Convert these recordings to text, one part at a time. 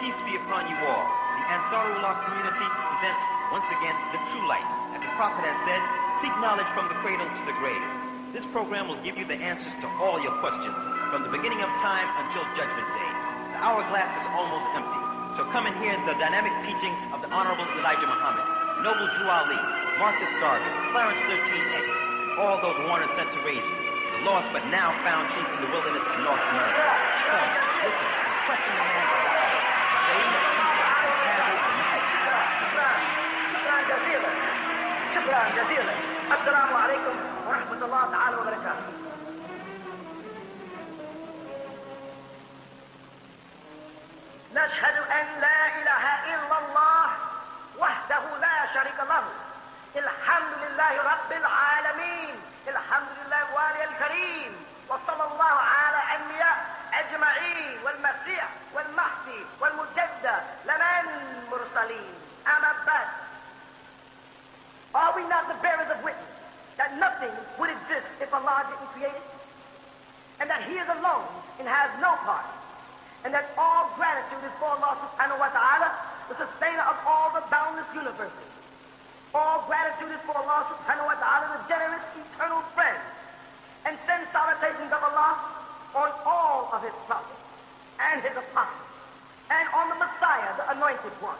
Peace be upon you all. The Ansarullah community presents once again the true light. As the Prophet has said, seek knowledge from the cradle to the grave. This program will give you the answers to all your questions from the beginning of time until Judgment Day. The hourglass is almost empty, so come and hear the dynamic teachings of the Honorable Elijah Muhammad, Noble Drew Ali, Marcus Garvey, Clarence 13X, all those Warners sent to raise you, the lost but now found sheep in the wilderness of North America. Come, listen, and question the man of the hour. شكرا جزيلا. السلام عليكم ورحمة الله تعالى وبركاته. نشهد أن لا إله إلا الله وحده لا شريك له. الحمد لله رب العالمين. الحمد لله الوالي الكريم. وصلى الله على أنبياء أجمعين والمسيح والمهدي والمجدد لمن مرسلين. أما بعد. Are we not the bearers of witness that nothing would exist if Allah didn't create it? And that He is alone and has no part? And that all gratitude is for Allah subhanahu wa ta'ala, the sustainer of all the boundless universes. All gratitude is for Allah subhanahu wa ta'ala, the generous eternal friend. And send salutations of Allah on all of His prophets and His apostles, and on the Messiah, the anointed one,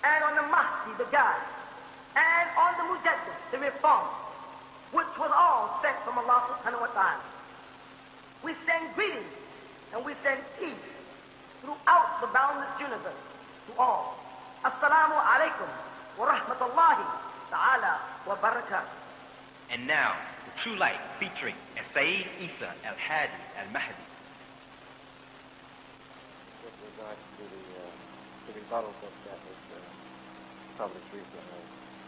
and on the Mahdi, the guide, and on the Mujaddid, the reformer, which was all sent from Allah subhanahu wa ta'ala. We send greetings and we send peace throughout the boundless universe to all. Assalamu alaikum wa rahmatullahi ta'ala wa barakatuh. And now, the true light featuring Sayyid Isa al-Hadi al-Mahdi. With regard to the rebuttal book that was published recently,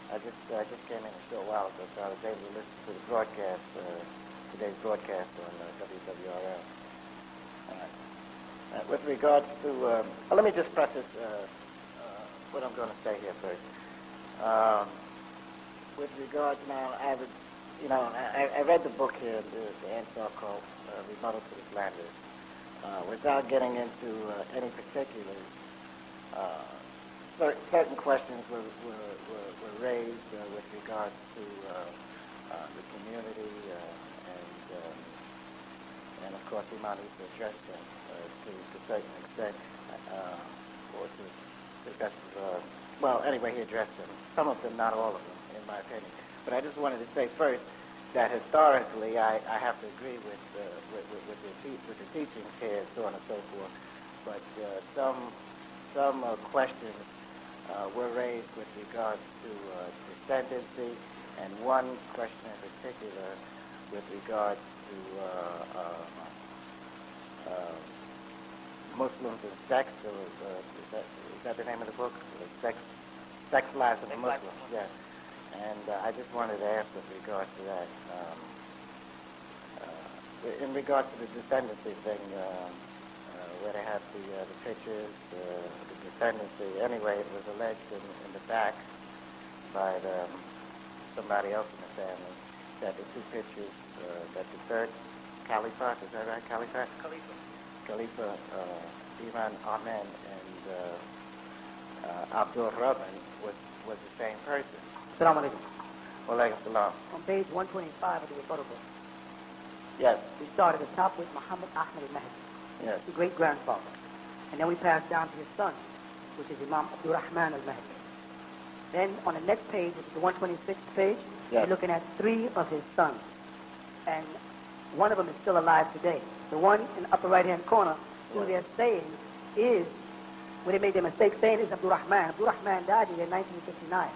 I just came in a short while ago, so I was able to listen to the broadcast, today's broadcast on WWRL. With regards to, let me just preface what I'm going to say here first. With regards now, I read the book here, the Ansar called Rebuttal to the Slanderers. Without getting into any particulars, certain questions were raised with regards to the community, and of course Imam Isa addressed them to a certain extent, or to the best of, well, anyway, he addressed them. Some of them, not all of them, in my opinion. But I just wanted to say first that historically I have to agree with the teachings here, so on and so forth. But some questions were raised with regards to descendancy, and one question in particular with regards to Muslims and sex. So, is that the name of the book? Sex Lives of the Muslims. Yes. And I just wanted to ask with regards to that. In regards to the descendancy thing, where they have the pictures, the descendancy. Anyway, it was alleged in the back by somebody else in the family that the two pictures, that the third Caliphate, is that right? Caliphate? Khalifa Diyn Amen and Abdul Rahman was the same person. Assalamu alaikum. Wa alaikum salam. On page 125 of the rebuttal book, Yes. we start at the top with Muhammad Ahmad al-Mahdi, Yes. the great-grandfather. And then we pass down to his son, which is Imam Abdul Rahman al-Mahdi. Then on the next page, which is the 126th page, Yes. we're looking at 3 of his sons. And one of them is still alive today. The one in the upper right-hand corner, who they're saying is, when they made their mistake saying is Abdul Rahman. Abdul Rahman died in 1959.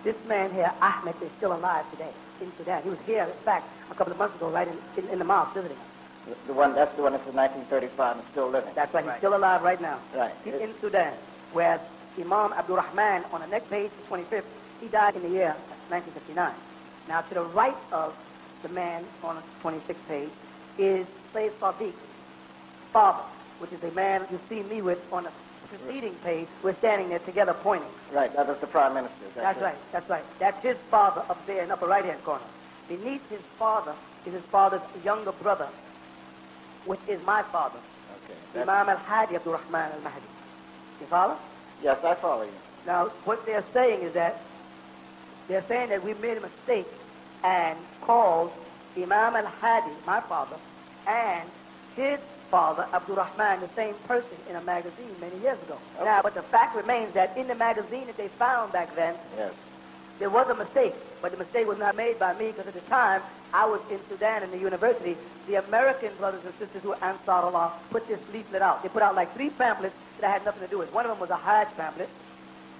This man here, Ahmed, is still alive today in Sudan. He was here, in fact, a couple of months ago, right in the mosque visiting us. That's the one that's from 1935 and still living. That's right. He's still alive right now. Right. He's in Sudan. Whereas Imam Abdul Rahman, on the next page, the 25th, he died in the year 1959. Now, to the right of the man on the 26th page is Sayyid Sadiq's father, which is a man you see me with on the preceding page. We're standing there together pointing. Right, that was the Prime Minister. That's right. That's his father up there in the upper right-hand corner. Beneath his father is his father's younger brother, which is my father, Okay. Imam al-Hadi Abdul Rahman al-Mahdi. You follow? Yes, I follow you. Now, what they're saying is that we made a mistake and called Imam al-Hadi, my father, and his father, Abdul Rahman, the same person in a magazine many years ago. Okay. Now, but the fact remains that in the magazine that they found back then, yes, there was a mistake, but the mistake was not made by me because at the time I was in Sudan in the university. The American brothers and sisters who were Ansarullah put this leaflet out. They put out like 3 pamphlets that had nothing to do with it. One of them was a Hajj pamphlet.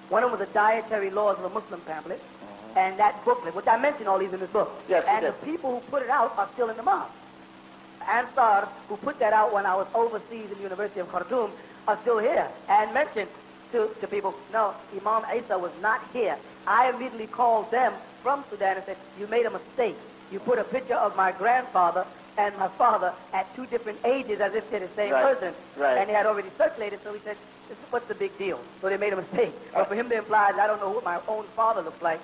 One of them was a dietary laws of a Muslim pamphlet. And that booklet, which I mentioned all these in this book. Yes, and the people who put it out are still in the mosque. Ansar, who put that out when I was overseas in the University of Khartoum, are still here and mentioned to people, no, Imam Isa was not here. I immediately called them from Sudan and said, you made a mistake. You put a picture of my grandfather and my father at 2 different ages as if they're the same person. Right. And they had already circulated, so he said, what's the big deal? So they made a mistake. But for him to imply that I don't know what my own father looks like.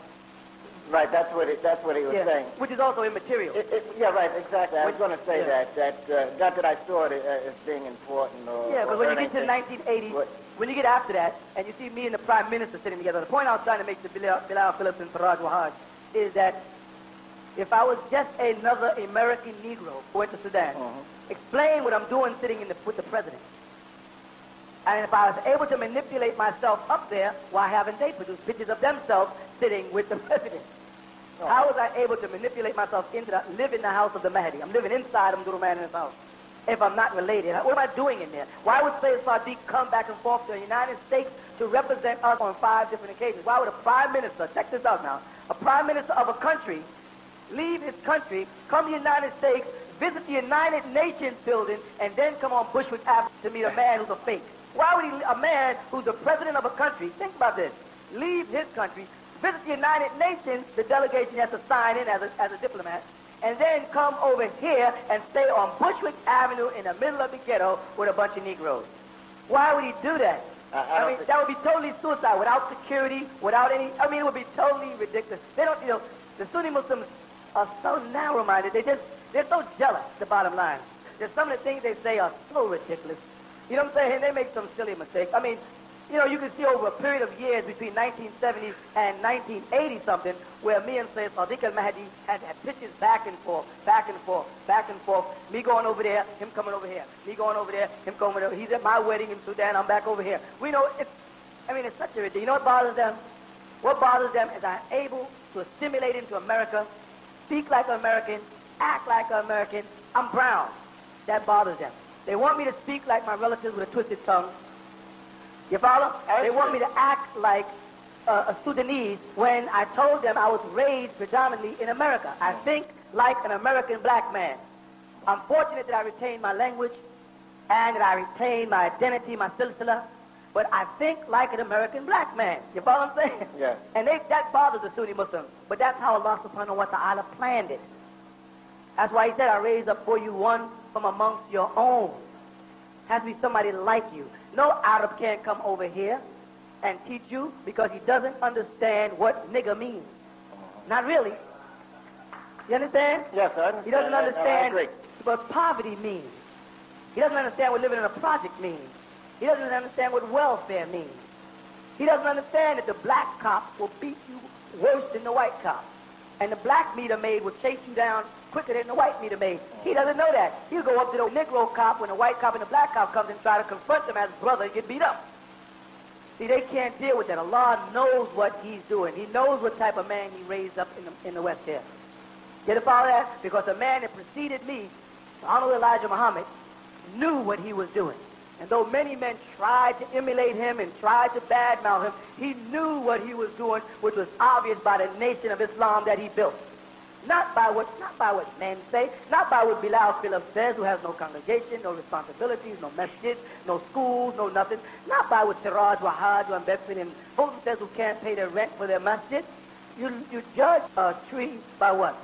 Right, that's what he was saying. Which is also immaterial. Yeah, right, exactly. I was going to say that not that I saw it as being important or... Yeah, but when you get to the 1980s, when you get after that, and you see me and the Prime Minister sitting together, the point I was trying to make to Bilal Phillips and Faraj Wahaj is that if I was just another American Negro who went to Sudan, explain what I'm doing sitting with the president. And if I was able to manipulate myself up there, why haven't they produced pictures of themselves sitting with the president? How was I able to manipulate myself live in the house of the Mahdi? I'm living inside Umdurman in his house. If I'm not related, what am I doing in there? Why would Sayyid Sadiq come back and forth to the United States to represent us on 5 different occasions? Why would a prime minister, check this out now, a prime minister of a country leave his country, come to the United States, visit the United Nations building, and then come on Bushwick Avenue to meet a man who's a fake? Why would a man who's the president of a country, think about this, leave his country, visit the United Nations, the delegation has to sign in as a diplomat, and then come over here and stay on Bushwick Avenue in the middle of the ghetto with a bunch of Negroes? Why would he do that? I mean, that would be totally suicide, without security, without any, it would be totally ridiculous. They don't, the Sunni Muslims are so narrow-minded, they're so jealous, the bottom line. There's some of the things they say are so ridiculous. You know what I'm saying? They make some silly mistakes. I mean, you can see over a period of years between 1970 and 1980-something where me and Sayyid Sadiq al-Mahdi had pitches back and forth, back and forth, back and forth. Me going over there, him coming over here. Me going over there, him coming over there. He's at my wedding in Sudan, I'm back over here. We know, it's such a ridiculous. You know what bothers them? What bothers them is I'm able to assimilate into America, speak like an American, act like an American. I'm brown. That bothers them. They want me to speak like my relatives with a twisted tongue. You follow? They want me to act like a Sudanese when I told them I was raised predominantly in America. I think like an American black man. I'm fortunate that I retained my language and that I retained my identity, my silsila, but I think like an American black man. You follow what I'm saying? Yeah. And that bothers the Sunni Muslims. But that's how Allah subhanahu wa ta'ala planned it. That's why he said, I raised up for you one from amongst your own. Has to be somebody like you. No Arab can't come over here and teach you because he doesn't understand what nigger means. Not really. You understand? Yes, I understand. He doesn't understand I agree. what poverty means. He doesn't understand what living in a project means. He doesn't understand what welfare means. He doesn't understand that the black cop will beat you worse than the white cop. And the black meter maid will chase you down quicker than the white meter maid. He doesn't know that. He'll go up to the Negro cop when the white cop and the black cop comes and try to confront them as brother and get beat up. See, they can't deal with that. Allah knows what he's doing. He knows what type of man he raised up in the West here. Get it follow that? Because the man that preceded me, the Honorable Elijah Muhammad, knew what he was doing. And though many men tried to emulate him and tried to badmouth him, he knew what he was doing, which was obvious by the nation of Islam that he built. Not by what men say, not by what Bilal Phillips says, who has no congregation, no responsibilities, no masjid, no schools, no nothing. Not by what Siraj, Wahaj, and Bedford and Fulton says, who can't pay their rent for their masjid. You judge a tree by what?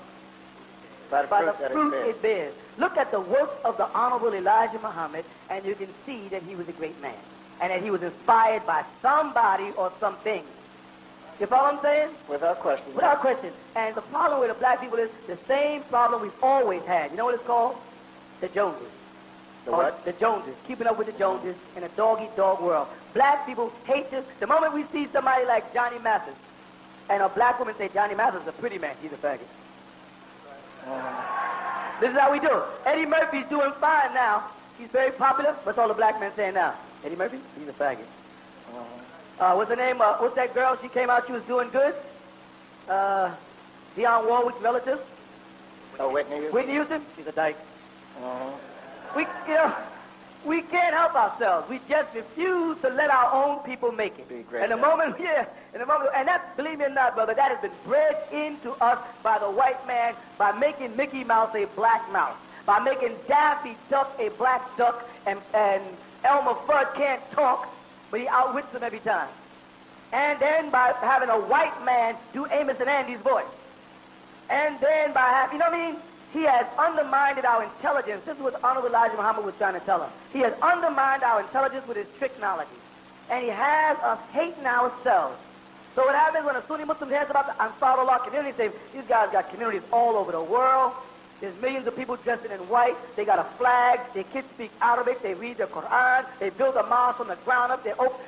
By the fruit it bears. Look at the work of the Honorable Elijah Muhammad, and you can see that he was a great man, and that he was inspired by somebody or something. You follow what I'm saying? Without question. Without question. And the problem with the black people is the same problem we've always had. You know what it's called? The Joneses. The what? The Joneses. Keeping up with the Joneses in a dog-eat-dog world. Black people hate this. The moment we see somebody like Johnny Mathis, and a black woman say, Johnny Mathis is a pretty man, he's a faggot. This is how we do it. Eddie Murphy's doing fine now. He's very popular. What's all the black men saying now? Eddie Murphy? He's a faggot. What's her name? What's that girl? She came out, she was doing good. Dionne Warwick's relative. Oh, Whitney Houston? Whitney Houston? She's a dyke. We can't help ourselves. We just refuse to let our own people make it. And that, believe me or not, brother, that has been bred into us by the white man by making Mickey Mouse a black mouse, by making Daffy Duck a black duck, and Elmer Fudd can't talk, but he outwits them every time. And then by having a white man do Amos and Andy's voice. And then by having, you know what I mean? He has undermined our intelligence. This is what Honorable Elijah Muhammad was trying to tell us. He has undermined our intelligence with his technology. And he has us hating ourselves. So what happens when a Sunni Muslim hears about the Ansarullah community, they say, these guys got communities all over the world. There's millions of people dressed in white. They got a flag. Their kids speak Arabic. They read the Quran. They build a mosque from the ground up.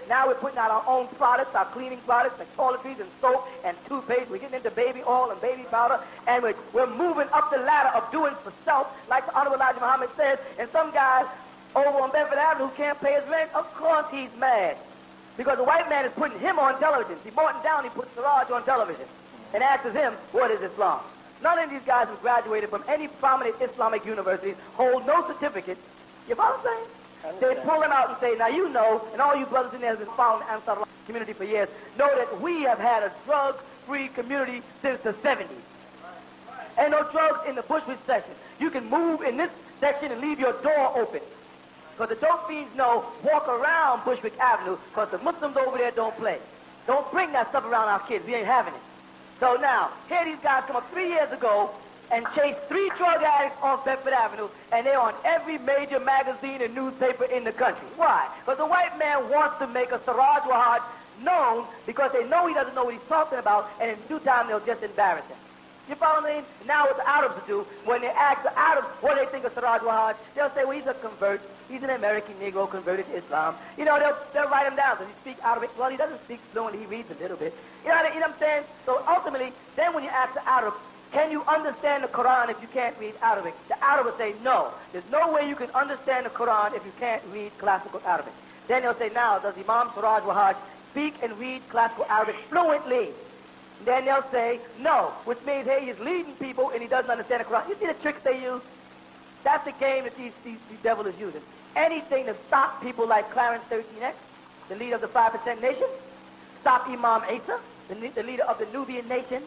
Now we're putting out our own products, our cleaning products, like toiletries and soap and toothpaste. We're getting into baby oil and baby powder. And we're moving up the ladder of doing for self, like the Honorable Elijah Muhammad says. And some guys over on Bedford Avenue who can't pay his rent, of course he's mad. Because the white man is putting him on television. See, Martin Downey puts Siraj on television and asks him, what is Islam? None of these guys who graduated from any prominent Islamic universities hold no certificate. You follow what I'm saying? They pull them out and say, now you know, and all you brothers in there who have been following the Ansar community for years, know that we have had a drug-free community since the 70s. Ain't no drugs in the Bushwick section. You can move in this section and leave your door open. Because the dope fiends know, walk around Bushwick Avenue, because the Muslims over there don't play. Don't bring that stuff around our kids. We ain't having it. So now, here these guys come up 3 years ago and chase 3 drug addicts on Bedford Avenue, and they're on every major magazine and newspaper in the country. Why? Because the white man wants to make a Siraj Wahad known because they know he doesn't know what he's talking about, and in due time they'll just embarrass him. You follow me? Now what the Arabs do, when they ask the Arabs what they think of Siraj Wahad, they'll say, well, he's a convert. He's an American Negro converted to Islam. You know, they'll write him down. Does he speak Arabic? Well, he doesn't speak fluently. He reads a little bit. You know what I'm saying? So ultimately, then when you ask the Arab, can you understand the Quran if you can't read Arabic? The Arab will say, no. There's no way you can understand the Quran if you can't read classical Arabic. Then they'll say, now, does Imam Siraj Wahad speak and read classical Arabic fluently? Then they'll say, no, which means, hey, he's leading people and he doesn't understand the Quran. You see the tricks they use? That's the game that these devils is using. Anything to stop people like Clarence 13X, the leader of the 5% nation, stop Imam Isa, the leader of the Nubian nation,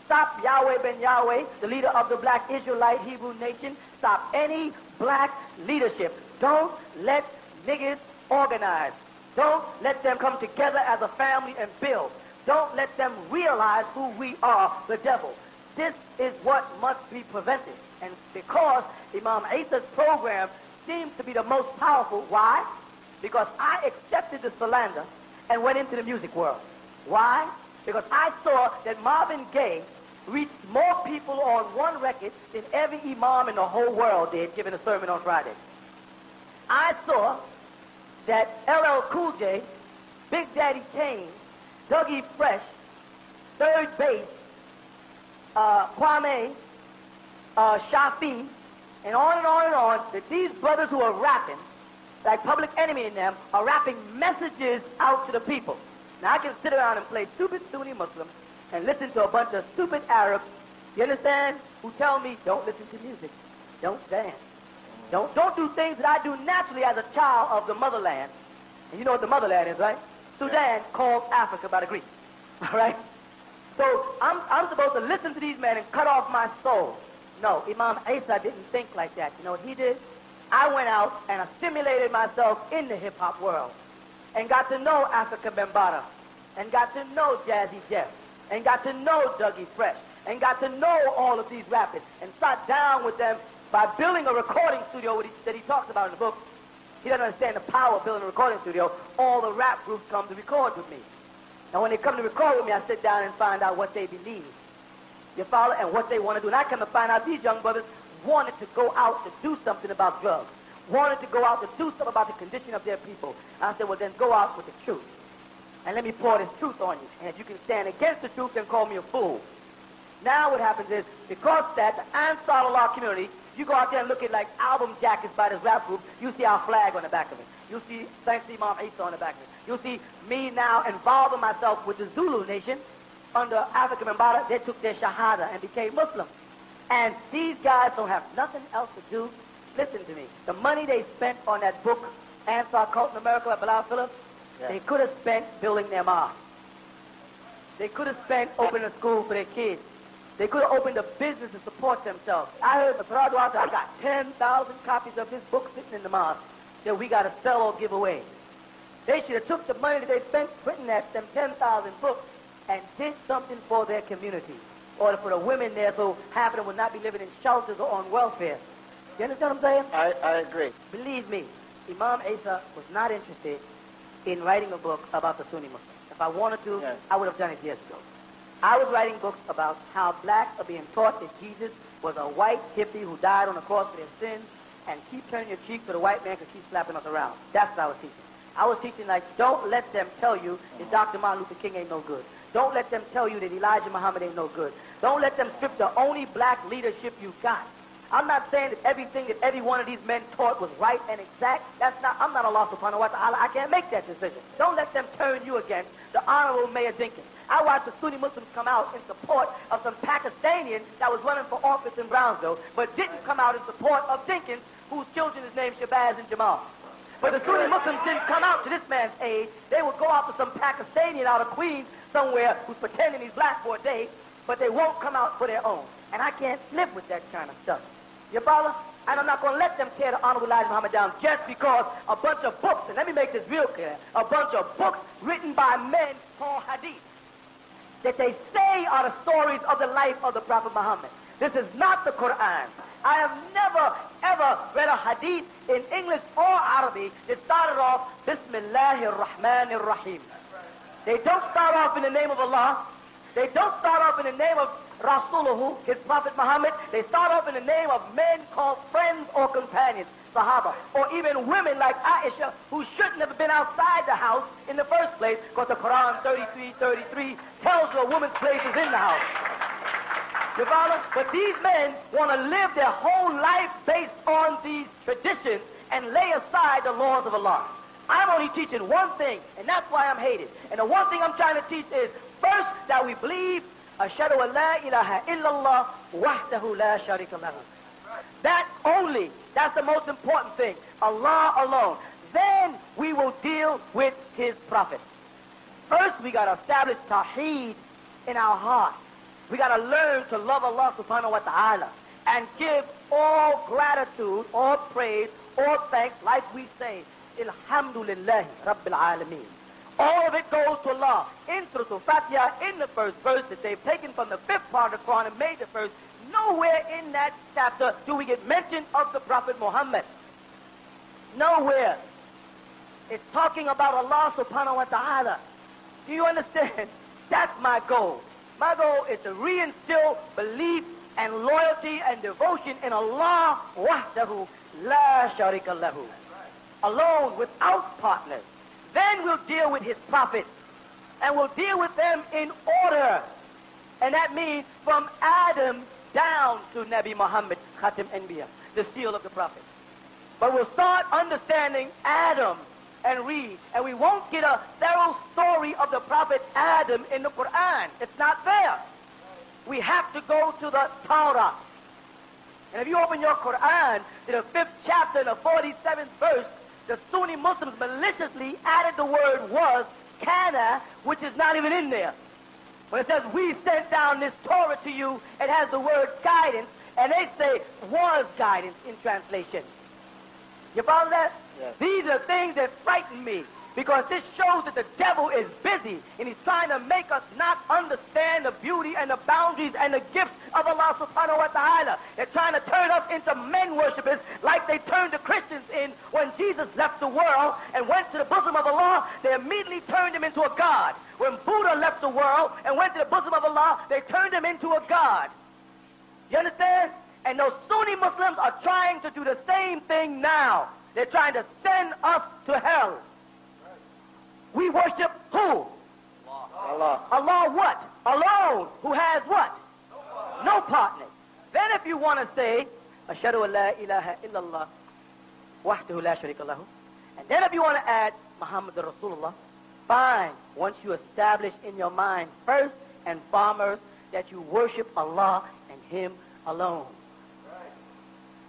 stop Yahweh ben Yahweh, the leader of the black Israelite Hebrew nation, stop any black leadership. Don't let niggas organize. Don't let them come together as a family and build. Don't let them realize who we are, the devil. This is what must be prevented. And because Imam Isa's program seems to be the most powerful. Why? Because I accepted the slander and went into the music world. Why? Because I saw that Marvin Gaye reached more people on one record than every imam in the whole world did giving a sermon on Friday. I saw that LL Cool J, Big Daddy Kane, Dougie Fresh, Third Base, Kwame, Shafi, and on and on and on, that these brothers who are rapping, like Public Enemy in them, are rapping messages out to the people. Now I can sit around and play stupid Sunni Muslims and listen to a bunch of stupid Arabs, you understand, who tell me, don't listen to music, don't dance, don't do things that I do naturally as a child of the motherland. And you know what the motherland is, right? Sudan, called Africa by the Greeks, all right? So I'm supposed to listen to these men and cut off my soul. No, Imam Isa didn't think like that. You know what he did? I went out and assimilated myself in the hip-hop world and got to know Africa Bambaataa and got to know Jazzy Jeff and got to know Dougie Fresh and got to know all of these rappers and sat down with them by building a recording studio that he talks about in the book. He doesn't understand the power of building a recording studio. All the rap groups come to record with me. And when they come to record with me, I sit down and find out what they believe. You follow? And what they want to do. And I come to find out these young brothers wanted to go out to do something about drugs, wanted to go out to do something about the condition of their people. I said, well, then go out with the truth. And let me pour this truth on you. And if you can stand against the truth, then call me a fool. Now what happens is, because that, the Ansar Allah community, you go out there and look at like album jackets by this rap group, you see our flag on the back of it. You see thanks to Imam Isa on the back of it. You see me now involving myself with the Zulu nation under African Mbata. They took their Shahada and became Muslim. And these guys don't have nothing else to do. Listen to me. The money they spent on that book, Ansar Cult in America by Bilal Phillips, they could have spent building their mosque. They could have spent opening a school for their kids. They could have opened a business to support themselves. I heard the Parado out there, I got 10,000 copies of his book sitting in the mosque that we got to sell or give away. They should have took the money that they spent printing that, them 10,000 books, and did something for their community, or for the women there, so half of them would not be living in shelters or on welfare. You understand what I'm saying? I agree. Believe me, Imam Isa was not interested in writing a book about the Sunni Muslims. If I wanted to, I would have done it years ago. I was writing books about how blacks are being taught that Jesus was a white hippie who died on the cross for their sins, and keep turning your cheek so the white man can keep slapping us around. That's what I was teaching. I was teaching like, don't let them tell you that Dr. Martin Luther King ain't no good. Don't let them tell you that Elijah Muhammad ain't no good. Don't let them strip the only black leadership you got. I'm not saying that everything that every one of these men taught was right and exact. I'm not Allah subhanahu wa ta'ala. I can't make that decision. Don't let them turn you against the Honorable Mayor Dinkins. I watched the Sunni Muslims come out in support of some Pakistanian that was running for office in Brownsville, but didn't come out in support of Dinkins, whose children is named Shabazz and Jamal. But the Sunni Muslims didn't come out to this man's aid. They would go out to some Pakistani out of Queens somewhere who's pretending he's black for a day, but they won't come out for their own. And I can't live with that kind of stuff. You follow? And I'm not going to let them tear the Honorable Elijah Muhammad down just because a bunch of books, and let me make this real clear, a bunch of books written by men called hadith, that they say are the stories of the life of the Prophet Muhammad. This is not the Quran. I have never, ever read a hadith in English or Arabic that started off, Bismillahir Rahmanir Rahim. They don't start off in the name of Allah. They don't start off in the name of Rasuluhu, his Prophet Muhammad. They start off in the name of men called friends or companions, Sahaba, or even women like Aisha, who shouldn't have been outside the house in the first place, because the Quran 33:33 tells you a woman's place is in the house. You follow? But these men want to live their whole life based on these traditions and lay aside the laws of Allah. I'm only teaching one thing, and that's why I'm hated. And the one thing I'm trying to teach is, first, that we believe Ashhadu an la ilaha illallah wahdahu la sharika lahu. That only, that's the most important thing. Allah alone. Then we will deal with his prophet. First, we got to establish tawheed in our heart. We got to learn to love Allah subhanahu wa ta'ala and give all gratitude, all praise, all thanks, like we say, Alhamdulillah Rabbil Alameen. All of it goes to Allah. In Surah Al-Fatiha, in the first verse that they've taken from the fifth part of the Quran and made the first, nowhere in that chapter do we get mention of the Prophet Muhammad. Nowhere. It's talking about Allah subhanahu wa ta'ala. Do you understand? That's my goal. My goal is to reinstill belief and loyalty and devotion in Allah wahdahu la sharika lahu. Alone, without partners. Then we'll deal with his prophets. And we'll deal with them in order. And that means from Adam down to Nabi Muhammad, Khatim Anbiya, the seal of the prophets. But we'll start understanding Adam and read. And we won't get a thorough story of the prophet Adam in the Quran. It's not there. We have to go to the Torah. And if you open your Quran to the 5th chapter and the 47th verse, the Sunni Muslims maliciously added the word was, kana, which is not even in there. When it says, we sent down this Torah to you, it has the word guidance, and they say was guidance in translation. You follow that? Yes. These are things that frighten me, because this shows that the devil is busy, and he's trying to make us not understand the beauty and the boundaries and the gifts of Allah subhanahu wa ta'ala. They're trying to turn us into men worshippers like they turned the Christians in when Jesus left the world and went to the bosom of Allah. They immediately turned him into a god. When Buddha left the world and went to the bosom of Allah, they turned him into a god. You understand? And those Sunni Muslims are trying to do the same thing now. They're trying to send us to hell. We worship who? Allah. Allah what? Alone. Who has what? No partner. Then if you want to say, Ashhadu an la ilaha illallah, wahdahu la sharika lahu. And then if you want to add Muhammad Rasulullah, fine. Once you establish in your mind first and foremost that you worship Allah and Him alone.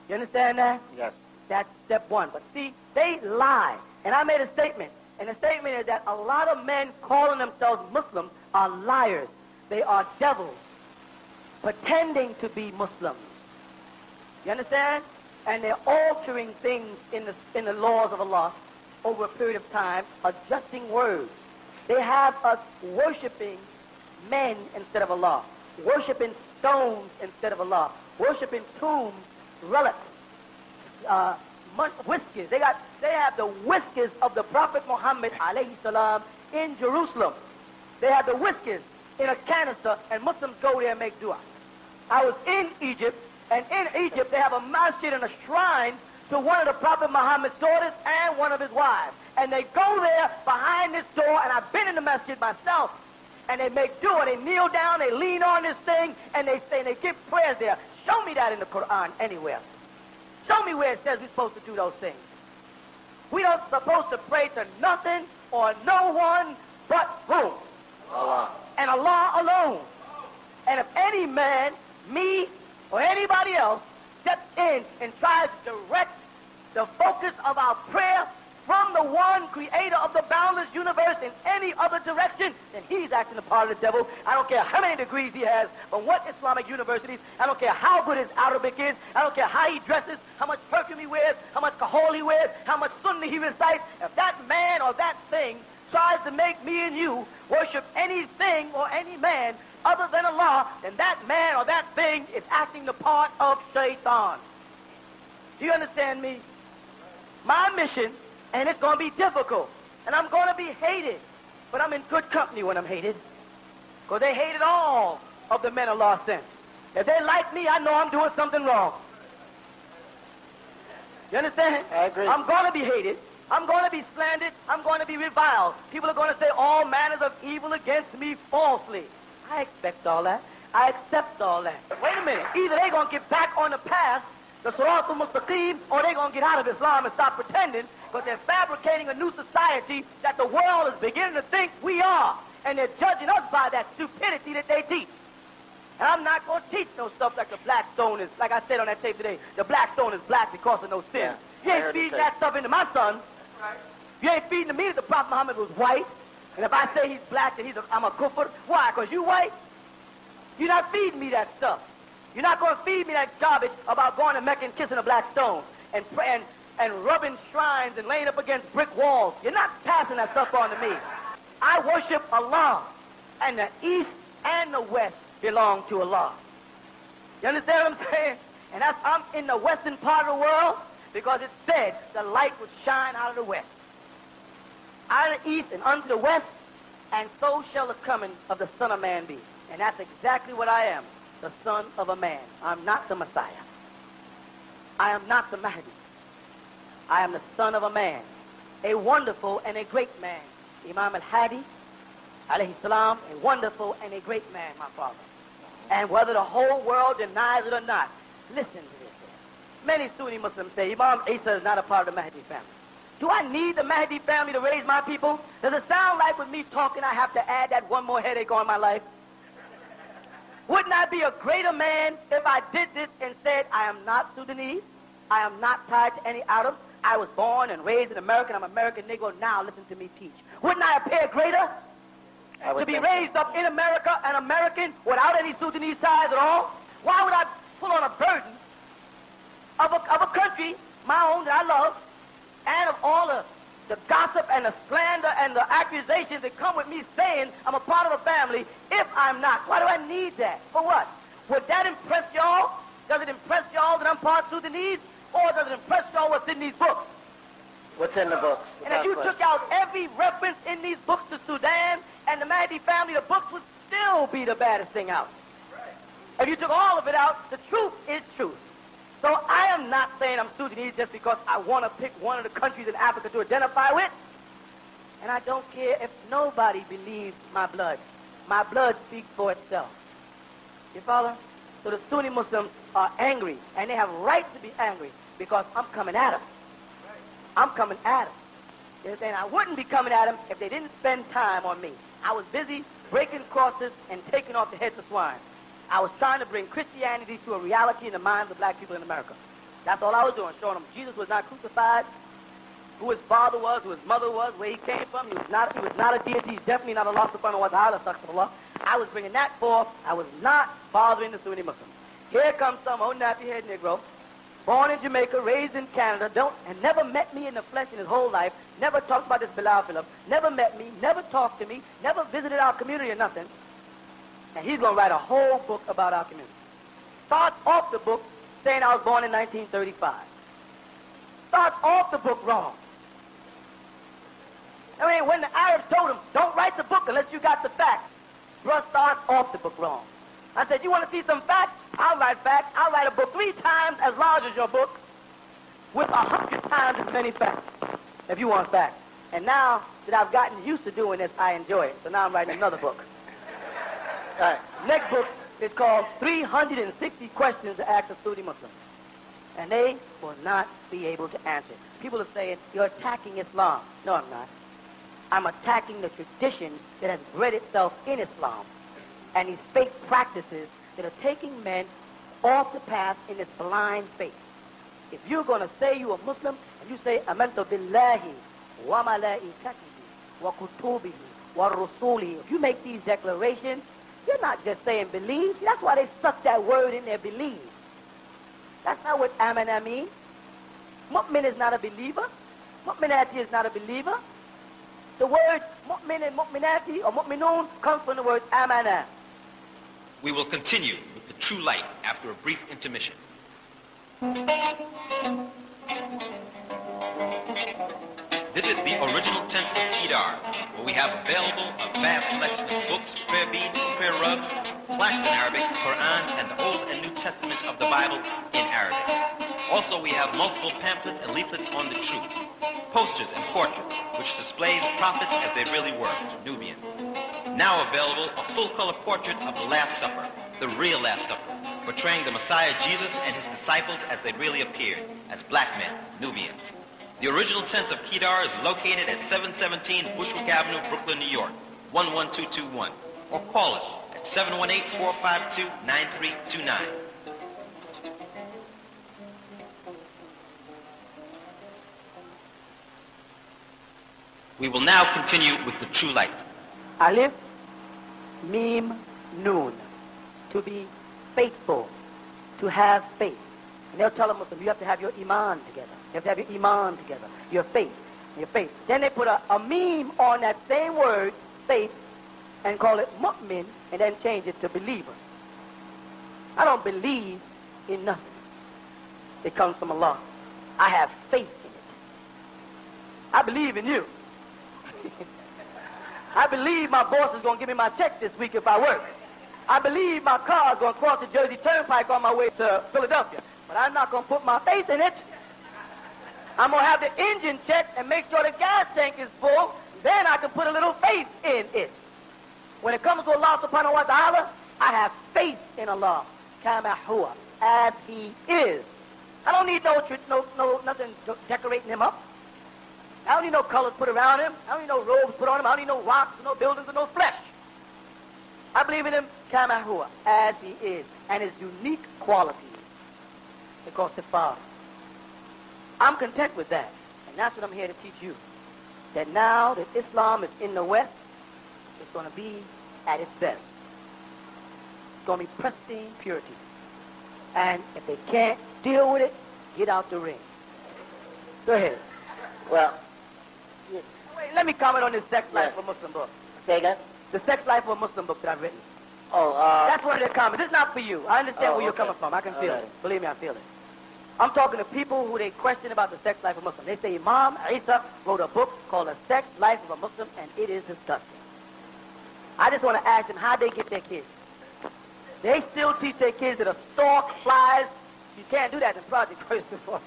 You understand that? Yes. That's step one. But see, they lie. And I made a statement. And the statement is that a lot of men calling themselves Muslims are liars. They are devils pretending to be Muslims. You understand? And they're altering things in the laws of Allah over a period of time, adjusting words. They have us worshiping men instead of Allah, worshiping stones instead of Allah, worshiping tombs, relics, whiskers. They have the whiskers of the Prophet Muhammad alayhi salam in Jerusalem. They have the whiskers in a canister, and Muslims go there and make dua. I was in Egypt, and in Egypt they have a masjid and a shrine to one of the Prophet Muhammad's daughters and one of his wives. And they go there behind this door, and I've been in the masjid myself, and they make dua. They kneel down, they lean on this thing, and they say, and they give prayers there. Show me that in the Quran anywhere. Show me where it says we're supposed to do those things. We don't supposed to pray to nothing or no one but who? Allah. And Allah alone. And if any man, me, or anybody else steps in and tries to direct the focus of our prayer from the one creator of the boundless universe in any other direction, then he's acting the part of the devil. I don't care how many degrees he has from what Islamic universities. I don't care how good his Arabic is. I don't care how he dresses, how much perfume he wears, how much kahol he wears, how much sunnah he recites. If that man or that thing tries to make me and you worship anything or any man other than Allah, then that man or that thing is acting the part of shaitan. Do you understand me? My mission, and it's going to be difficult, and I'm going to be hated, but I'm in good company when I'm hated, because they hated all of the men Allah sent. If they like me, I know I'm doing something wrong. You understand? I agree. I'm going to be hated. I'm going to be slandered. I'm going to be reviled. People are going to say all manners of evil against me falsely. I expect all that. I accept all that. Wait a minute. Either they're going to get back on the path, the Sirat al-Mustaqim, or they're going to get out of Islam and stop pretending, because they're fabricating a new society that the world is beginning to think we are. And they're judging us by that stupidity that they teach. And I'm not going to teach no stuff like the black stone is, like I said on that tape today, the black stone is black because of no sin. Yeah, You ain't feeding that stuff into my son. Right. You ain't feeding to me that the Prophet Muhammad was white. And if I say he's black, then I'm a kufr. Why? Because you white? You're not feeding me that stuff. You're not going to feed me that garbage about going to Mecca and kissing a black stone and praying and rubbing shrines and laying up against brick walls. You're not passing that stuff on to me. I worship Allah, and the East and the West belong to Allah. You understand what I'm saying? And I'm in the western part of the world because it said the light would shine out of the west. Out of the east and unto the west, and so shall the coming of the Son of Man be. And that's exactly what I am, the Son of a Man. I'm not the Messiah. I am not the Mahdi. I am the Son of a Man, a wonderful and a great man. Imam al-Hadi, alayhi salam, a wonderful and a great man, my father. And whether the whole world denies it or not, listen to this. Many Sunni Muslims say Imam Isa is not a part of the Mahdi family. Do I need the Mahdi family to raise my people? Does it sound like with me talking I have to add that one more headache on my life? Wouldn't I be a greater man if I did this and said, I am not Sudanese, I am not tied to any Arab, I was born and raised in America, I'm an American Negro, now listen to me teach. Wouldn't I appear greater? To be raised up in America, an American, without any Sudanese ties at all? Why would I pull on a burden of a country, my own, that I love, and of all the gossip and the slander and the accusations that come with me saying I'm a part of a family if I'm not? Why do I need that? For what? Would that impress y'all? Does it impress y'all that I'm part Sudanese? Or does it impress y'all what's in these books? What's in the books? And if you took out every reference in these books to Sudan and the Mahdi family, the books would still be the baddest thing out. If you took all of it out, the truth is truth. So I am not saying I'm Sudanese just because I want to pick one of the countries in Africa to identify with. And I don't care if nobody believes my blood. My blood speaks for itself. You follow? So the Sunni Muslims are angry, and they have right to be angry because I'm coming at them. I'm coming at them. You understand? I wouldn't be coming at them if they didn't spend time on me. I was busy breaking crosses and taking off the heads of swine. I was trying to bring Christianity to a reality in the minds of black people in America. That's all I was doing, showing them Jesus was not crucified, who his father was, who his mother was, where he came from. He was not a deity. He's definitely not Allah subhanahu wa ta'ala, astaghfirullah. I was bringing that forth. I was not bothering the Sunni Muslims. Here comes some old nappy-head Negro, born in Jamaica, raised in Canada, and never met me in the flesh in his whole life, never talked about this Bilal Philip, never met me, never talked to me, never visited our community or nothing. And he's going to write a whole book about our community. Starts off the book saying I was born in 1935. Starts off the book wrong. I mean, when the Arabs told him, don't write the book unless you got the facts, bruh starts off the book wrong. I said, you want to see some facts? I'll write facts. I'll write a book 3 times as large as your book with 100 times as many facts, if you want facts. And now that I've gotten used to doing this, I enjoy it. So now I'm writing another book. All right. Next book is called 360 Questions to Ask a Sunni Muslim. And they will not be able to answer. People are saying, you're attacking Islam. No, I'm not. I'm attacking the traditions that has bred itself in Islam and these fake practices that are taking men off the path in this blind faith. If you're going to say you're a Muslim and you say, Amantu billahi wa malaikatihi wa kutubihi wa rusulihi, if you make these declarations, you're not just saying believe. That's why they stuck that word in there, believe. That's not what amana means. Mu'min is not a believer. Mu'minati is not a believer. The word mu'min and mu'minati or mu'minun comes from the word amana. We will continue with the true light after a brief intermission. Visit the original tents of Kedar, where we have available a vast selection of books, prayer beads, prayer rugs, plaques in Arabic, Quran, and the Old and New Testaments of the Bible in Arabic. Also, we have multiple pamphlets and leaflets on the truth, posters and portraits, which display the prophets as they really were, Nubian. Now available, a full-color portrait of the Last Supper, the real Last Supper, portraying the Messiah Jesus and his disciples as they really appeared, as black men, Nubians. The original tents of Kedar is located at 717 Bushwick Avenue, Brooklyn, New York, 11221. Or call us at 718-452-9329. We will now continue with the true light. Alif, Mim, Noon. To be faithful, to have faith. And they'll tell a Muslim, you have to have your iman together. You have to have your iman together, your faith, your faith. Then they put a meme on that same word, faith, and call it mu'min, and then change it to believer. I don't believe in nothing. It comes from Allah. I have faith in it. I believe in you. I believe my boss is going to give me my check this week if I work. I believe my car is going to cross the Jersey Turnpike on my way to Philadelphia. But I'm not going to put my faith in it. I'm going to have the engine checked and make sure the gas tank is full. Then I can put a little faith in it. When it comes to Allah subhanahu wa ta'ala, I have faith in Allah. Kama huwa, as he is. I don't need nothing decorating him up. I don't need no colors put around him. I don't need no robes put on him. I don't need no rocks, no buildings, or no flesh. I believe in him, kama huwa, as he is, and his unique qualities. Because the Father. I'm content with that. And that's what I'm here to teach you. That now that Islam is in the West, it's going to be at its best. It's going to be pristine purity. And if they can't deal with it, get out the ring. Go ahead. Well, Wait, let me comment on this sex life of a Muslim book. say again? The sex life of a Muslim book that I've written. Oh, That's one of their comments. It's not for you. I understand where you're okay. coming from. I can feel All right. it. Believe me, I feel it. I'm talking to people who they question about the sex life of a Muslim. They say Imam Isa wrote a book called The Sex Life of a Muslim, and it is disgusting. I just want to ask them how they get their kids. They still teach their kids that a stork flies. You can't do that in project, first of all.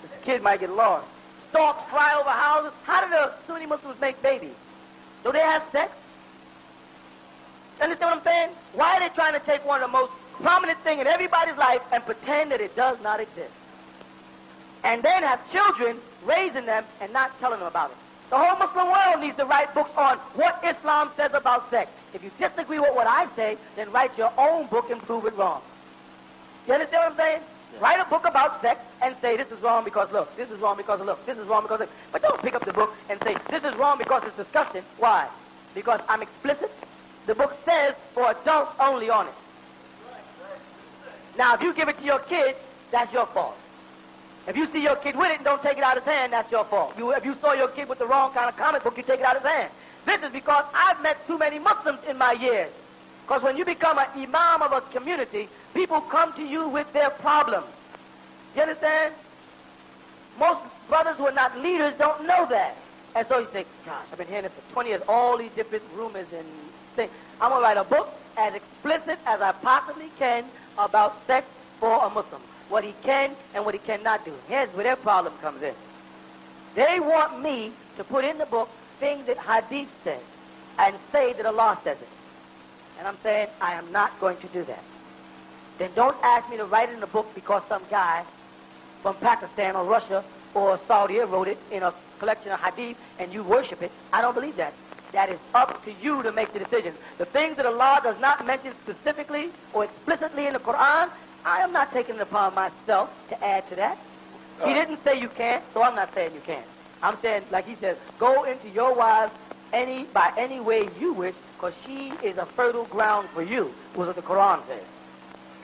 The kid might get lost. Storks fly over houses. How do the Sunni Muslims make babies? Do they have sex? Understand what I'm saying? Why are they trying to take one of the most prominent things in everybody's life and pretend that it does not exist? And then have children raising them and not telling them about it. The whole Muslim world needs to write books on what Islam says about sex. If you disagree with what I say, then write your own book and prove it wrong. You understand what I'm saying? Yeah. Write a book about sex and say this is wrong because look, this is wrong because of look, this is wrong because of... But don't pick up the book and say this is wrong because it's disgusting. Why? Because I'm explicit. The book says for adults only on it. Now, if you give it to your kid, that's your fault. If you see your kid with it and don't take it out of his hand, that's your fault. If you saw your kid with the wrong kind of comic book, you take it out of his hand. This is because I've met too many Muslims in my years. Because when you become an imam of a community, people come to you with their problems. You understand? Most brothers who are not leaders don't know that. And so you think, gosh, I've been hearing this for 20 years, all these different rumors and things. I'm going to write a book as explicit as I possibly can about sex for a Muslim. What he can and what he cannot do. Here's where their problem comes in. They want me to put in the book things that Hadith says and say that Allah says it. And I'm saying I am not going to do that. Then don't ask me to write it in a book because some guy from Pakistan or Russia or Saudi wrote it in a collection of Hadith and you worship it. I don't believe that. That is up to you to make the decision. The things that Allah does not mention specifically or explicitly in the Quran, I am not taking it upon myself to add to that. He didn't say you can't, so I'm not saying you can't. I'm saying, like he says, go into your wives by any way you wish, because she is a fertile ground for you, was what the Quran says.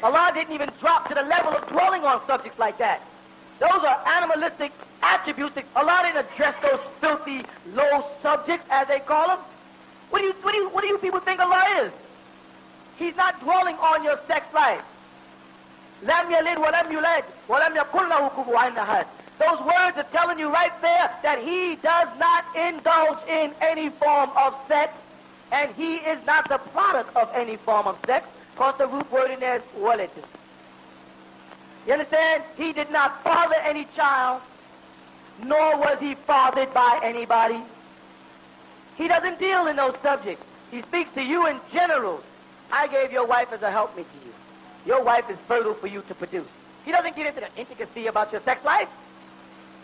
Allah didn't even drop to the level of dwelling on subjects like that. Those are animalistic attributes. Allah didn't address those filthy, low subjects, as they call them. What do you people think Allah is? He's not dwelling on your sex life. Lam yalid wa lam yulad wa lam yakul lahu kufuwan ahad. Those words are telling you right there that he does not indulge in any form of sex, and he is not the product of any form of sex, because the root word in there is walid. You understand? He did not father any child, nor was he fathered by anybody. He doesn't deal in those subjects. He speaks to you in general. I gave your wife as a helpmeet to you. Your wife is fertile for you to produce. He doesn't get into the intricacy about your sex life.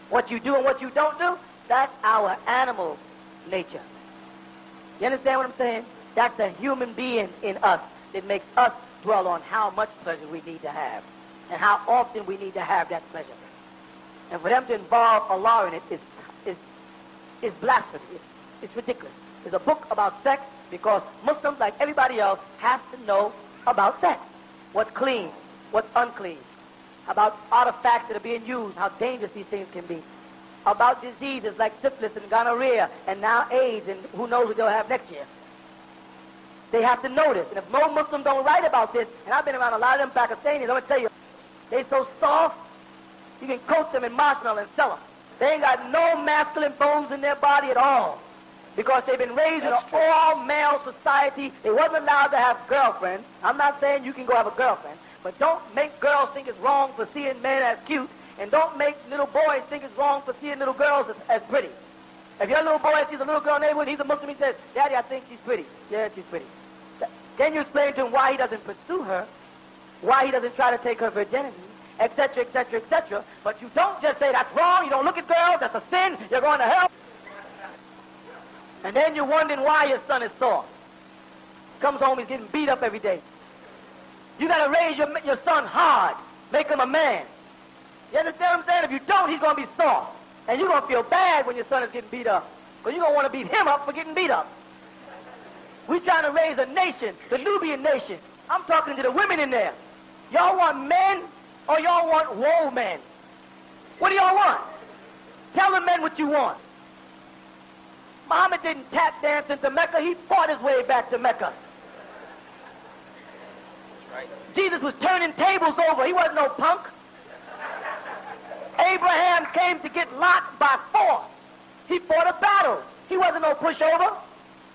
What you do and what you don't do, that's our animal nature. You understand what I'm saying? That's the human being in us that makes us dwell on how much pleasure we need to have and how often we need to have that pleasure. And for them to involve Allah in it is blasphemy. It's ridiculous. There's a book about sex because Muslims, like everybody else, have to know about sex. What's clean, what's unclean, about artifacts that are being used, how dangerous these things can be, about diseases like syphilis and gonorrhea, and now AIDS, and who knows what they'll have next year. They have to know this. And if no Muslims don't write about this, and I've been around a lot of them Pakistanis, I'm going to tell you, they're so soft, you can coat them in marshmallow and sell them. They ain't got no masculine bones in their body at all. Because they've been raised in an all-male society. They wasn't allowed to have girlfriends. I'm not saying you can go have a girlfriend, but don't make girls think it's wrong for seeing men as cute, and don't make little boys think it's wrong for seeing little girls as pretty. If your little boy sees a little girl in the neighborhood, he's a Muslim, he says, Daddy, I think she's pretty. Yeah, she's pretty. Then you explain to him why he doesn't pursue her, why he doesn't try to take her virginity, etc., etc., etc. But you don't just say that's wrong, you don't look at girls, that's a sin, you're going to hell. And then you're wondering why your son is soft. Comes home, he's getting beat up every day. You got to raise your son hard. Make him a man. You understand what I'm saying? If you don't, he's going to be soft. And you're going to feel bad when your son is getting beat up. Because you're going to want to beat him up for getting beat up. We're trying to raise a nation, the Nubian nation. I'm talking to the women in there. Y'all want men or y'all want woe men? What do y'all want? Tell the men what you want. Muhammad didn't tap dance into Mecca. He fought his way back to Mecca. Right. Jesus was turning tables over. He wasn't no punk. Abraham came to get Lot by force. He fought a battle. He wasn't no pushover.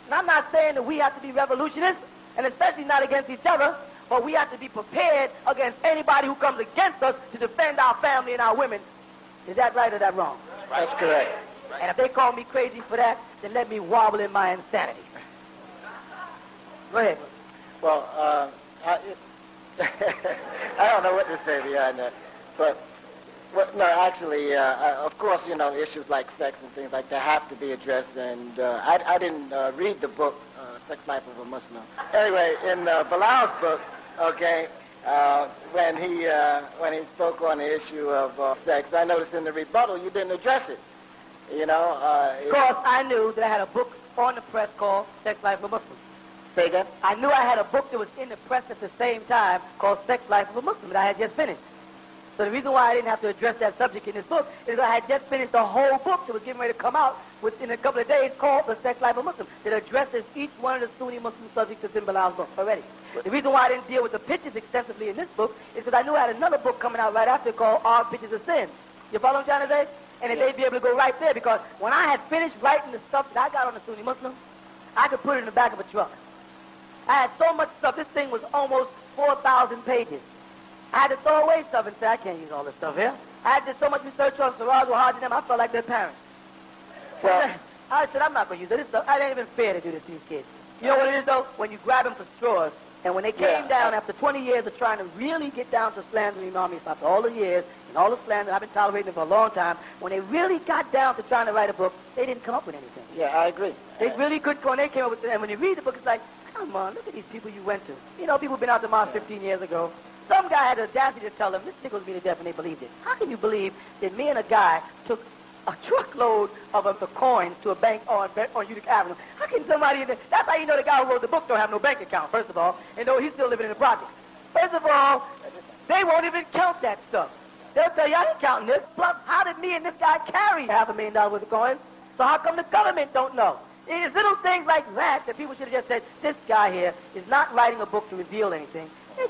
And I'm not saying that we have to be revolutionists, and especially not against each other, but we have to be prepared against anybody who comes against us to defend our family and our women. Is that right or that wrong? That's correct. And if they call me crazy for that, then let me wobble in my insanity. Go ahead. Well, I don't know what to say beyond that, but no, actually, of course, you know, issues like sex and things like that have to be addressed, and I didn't read the book, Sex Life of a Muslim. Anyway, in Bilal's book, okay, when he spoke on the issue of sex, I noticed in the rebuttal you didn't address it. You know, of course, I knew that I had a book on the press called Sex Life of a Muslim. Say again? I knew I had a book that was in the press at the same time called Sex Life of a Muslim that I had just finished. So the reason why I didn't have to address that subject in this book is I had just finished a whole book that was getting ready to come out within a couple of days called The Sex Life of a Muslim that addresses each one of the Sunni Muslim subjects that's in Bilal's book already. The reason why I didn't deal with the pictures extensively in this book is because I knew I had another book coming out right after called Our Pictures of Sin. You follow what I'm trying to say? And then they'd be able to go right there because when I had finished writing the stuff that I got on the Sunni Muslim, I could put it in the back of a truck. I had so much stuff. This thing was almost 4,000 pages. I had to throw away stuff and say, I can't use all this stuff here. I had did so much research on Siraj Wahaj and them, I felt like their parents. Well, I said, I'm not going to use it. It ain't even fair to do this to these kids. You know what it is, though? When you grab them for straws, and when they came down after 20 years of trying to really get down to slandering Imam Isa, after all the years and all the slander, I've been tolerating them for a long time, when they really got down to trying to write a book, they didn't come up with anything. Yeah, I agree. They really couldn't go, and they came up with it. And when you read the book, it's like, come on, look at these people you went to. You know, people been out to mosque 15 years ago. Some guy had the audacity to tell them, this tickles me to death, and they believed it. How can you believe that me and a guy took a truckload of the coins to a bank on Utica Avenue? How can somebody in there? That's how you know the guy who wrote the book don't have no bank account, first of all, and know he's still living in the project. First of all, they won't even count that stuff. They'll tell you, I ain't counting this. Plus, how did me and this guy carry $500,000 worth of coins? So how come the government don't know? It is little things like that that people should have just said, this guy here is not writing a book to reveal anything. They're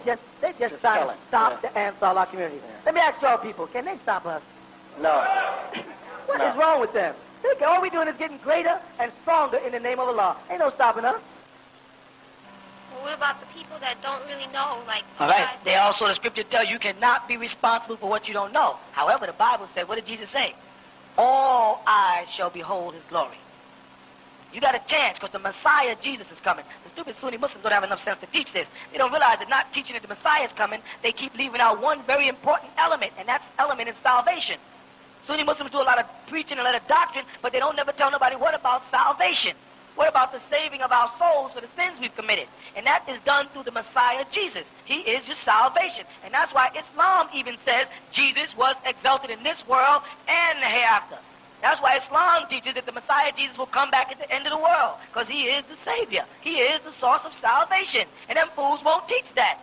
just trying to stop the Ansar Allah community. Yeah. Let me ask y'all people, can they stop us? No. What is wrong with them? All we're doing is getting greater and stronger in the name of Allah. Ain't no stopping us. Well, what about the people that don't really know? Like, all right. They also, the scripture tells you cannot be responsible for what you don't know. However, the Bible said, what did Jesus say? All eyes shall behold his glory. You got a chance because the Messiah, Jesus, is coming. The stupid Sunni Muslims don't have enough sense to teach this. They don't realize that not teaching that the Messiah is coming, they keep leaving out one very important element, and that element is salvation. Sunni Muslims do a lot of preaching, a lot of doctrine, but they don't never tell nobody what about salvation. What about the saving of our souls for the sins we've committed? And that is done through the Messiah, Jesus. He is your salvation. And that's why Islam even says Jesus was exalted in this world and the hereafter. That's why Islam teaches that the Messiah, Jesus, will come back at the end of the world, because he is the Savior. He is the source of salvation. And them fools won't teach that.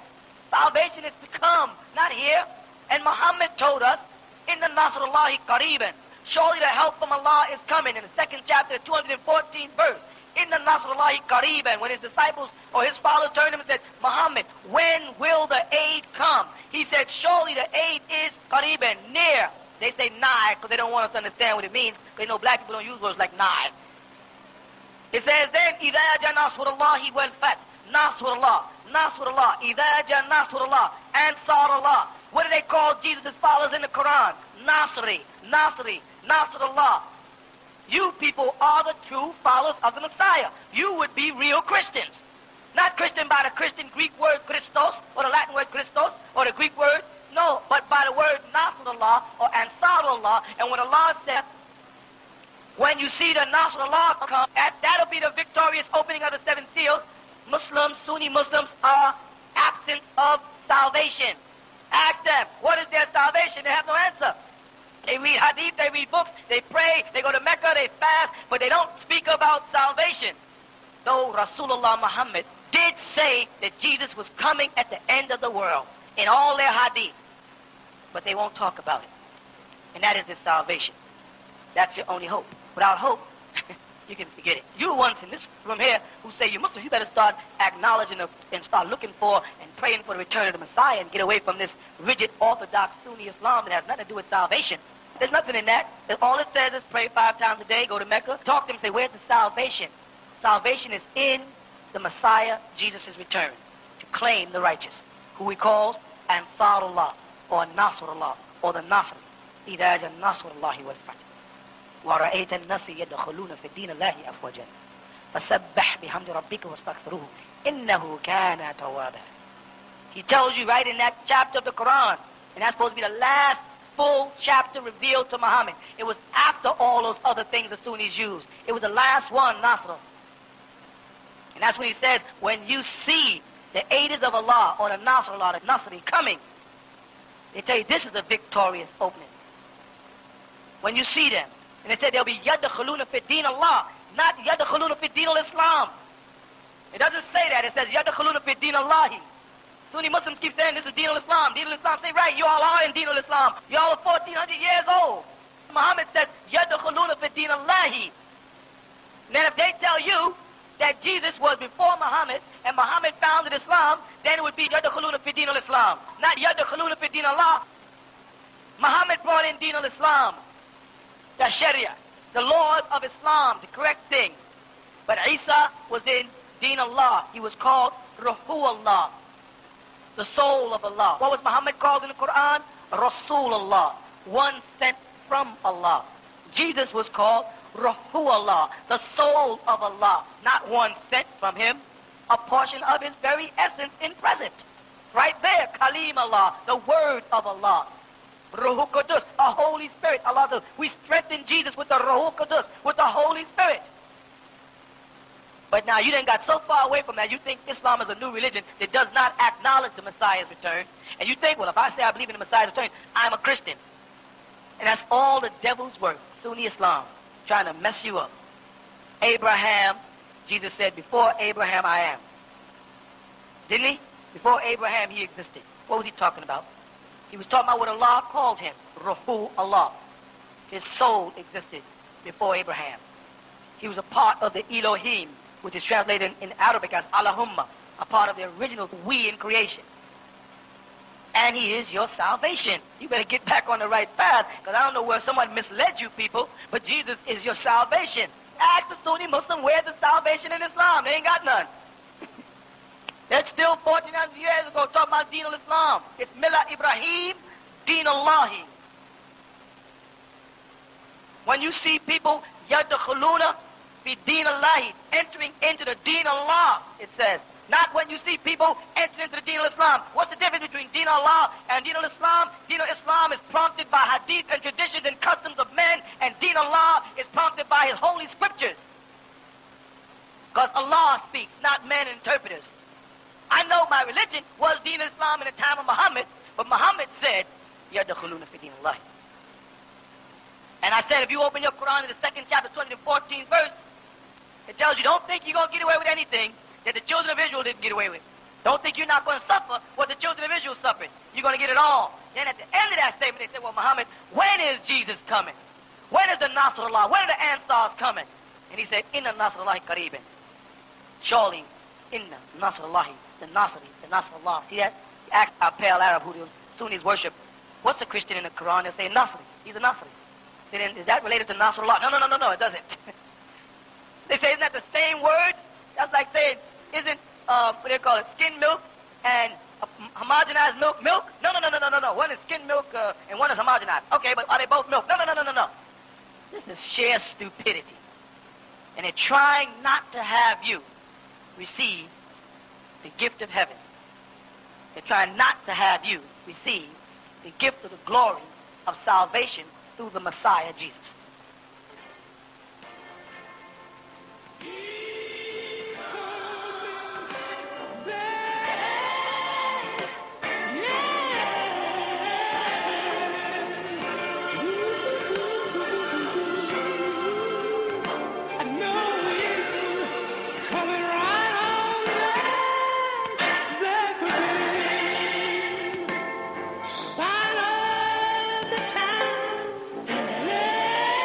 Salvation is to come, not here. And Muhammad told us, in the Nasrullahi Qareeban, surely the help from Allah is coming, in the second chapter, 214th verse. In the Nasrullahi Qareeban, when his disciples or his followers turned to him and said, Muhammad, when will the aid come? He said, surely the aid is Qareeban, near. They say nigh because they don't want us to understand what it means. They know black people don't use words like nigh. It says then, إِذَا جَا نَصْرُ اللَّهِ وَالْفَتْحِ Nasrullah, Nasrullah, إِذَا جَا Nasrullah, Ansarullah. What do they call Jesus' followers in the Quran? Nasri, Nasri, Nasrullah. You people are the true followers of the Messiah. You would be real Christians. Not Christian by the Christian Greek word Christos, or the Latin word Christos, or the Greek word. No, but by the word Nasrullah or Ansarullah. And when Allah says, when you see the Nasrullah come, that'll be the victorious opening of the seven seals. Muslims, Sunni Muslims are absent of salvation. Ask them, what is their salvation? They have no answer. They read hadith, they read books, they pray, they go to Mecca, they fast, but they don't speak about salvation. Though Rasulullah Muhammad did say that Jesus was coming at the end of the world in all their hadith, but they won't talk about it. And that is the salvation. That's your only hope. Without hope, you can forget it. You ones in this room here who say you're Muslim, you better start acknowledging and start looking for and praying for the return of the Messiah and get away from this rigid Orthodox Sunni Islam that has nothing to do with salvation. There's nothing in that. All it says is pray 5 times a day, go to Mecca, talk to them, say, where's the salvation? Salvation is in the Messiah, Jesus' return, to claim the righteous. who he calls Ansarullah, or Nasrullah, or the Nasr. إذا جاء نصر الله والفتح ورأيت الناس يدخلون في دين الله أفواجا فسبح بحمد ربك واستغفروه إنه كان توابا. He tells you right in that chapter of the Quran, and that's supposed to be the last full chapter revealed to Muhammad. It was after all those other things the Sunnis used. It was the last one, Nasr. And that's when he says, when you see the aiders of Allah, or the Nasrullah, the Nasri coming, they tell you this is a victorious opening. When you see them, and they say they'll be yadkhuluna fi din Allah, not yadkhuluna fi din al-Islam. It doesn't say that. It says yadkhuluna fi din Allahi. Sunni Muslims keep saying this is Deen al-Islam. Deen al-Islam. Say, right, you all are in Deen al-Islam. You all are 1,400 years old. Muhammad said, Yadkhuluna fi Deen Allahi. Then if they tell you that Jesus was before Muhammad and Muhammad founded Islam, then it would be Yadkhuluna fi Deen al-Islam. Not Yadkhuluna fi Deen Allah. Muhammad brought in Deen al-Islam, the Sharia, the laws of Islam, the correct thing. But Isa was in Deen Allah. He was called Ruhu Allah, the soul of Allah. What was Muhammad called in the Quran? Rasulullah, one sent from Allah. Jesus was called Ruhu Allah, the soul of Allah, not one sent from him, a portion of his very essence in present. Right there, Kalim Allah, the word of Allah. Ruhu Qudus, a Holy Spirit. Allah says, we strengthen Jesus with the Ruhu Qudus, with the Holy Spirit. But now you done got so far away from that, you think Islam is a new religion that does not acknowledge the Messiah's return. And you think, well, if I say I believe in the Messiah's return, I'm a Christian. And that's all the devil's work, Sunni Islam, trying to mess you up. Abraham, Jesus said, before Abraham I am. Didn't he? Before Abraham he existed. What was he talking about? He was talking about what Allah called him, Ruhu Allah. His soul existed before Abraham. He was a part of the Elohim, which is translated in Arabic as Allahumma, a part of the original we in creation. And he is your salvation. You better get back on the right path, because I don't know where someone misled you people, but Jesus is your salvation. Ask the Sunni Muslim where's the salvation in Islam. They ain't got none. They're still 1,400 years ago talking about Deen al-Islam. It's Millah Ibrahim, Deen Allahi. When you see people, Yadkhuluna fi Deen Allahi, entering into the Deen Allah, it says. Not when you see people entering into the Deen al-Islam. What's the difference between Deen Allah and Deen al-Islam? Deen al-Islam is prompted by hadith and traditions and customs of men, and Deen Allah is prompted by his holy scriptures. Because Allah speaks, not men interpreters. I know my religion was Deen Islam in the time of Muhammad, but Muhammad said, Yadkhuluna fi Deen Allah. And I said, if you open your Quran in the 2nd chapter, 214th verse, it tells you, don't think you're going to get away with anything that the children of Israel didn't get away with. Don't think you're not going to suffer what the children of Israel suffered. You're going to get it all. Then at the end of that statement, they said, well, Muhammad, when is Jesus coming? When is the Nasrullah? When are the Ansars coming? And he said, Inna Nasrullahi Qareeban. Surely, Inna Nasrullahi, the Nasrullah. See that? You ask our pale Arab who the Sunnis worship, what's a Christian in the Quran? They'll say Nasri. He's a Nasri. Then is that related to Nasrullah? No, it doesn't. They say, isn't that the same word? That's like saying, isn't, what do they call it, skim milk and homogenized milk? No. One is skim milk and one is homogenized. Okay, but are they both milk? No. This is sheer stupidity. And they're trying not to have you receive the gift of heaven. They're trying not to have you receive the gift of the glory of salvation through the Messiah, Jesus. Sign of the time is there.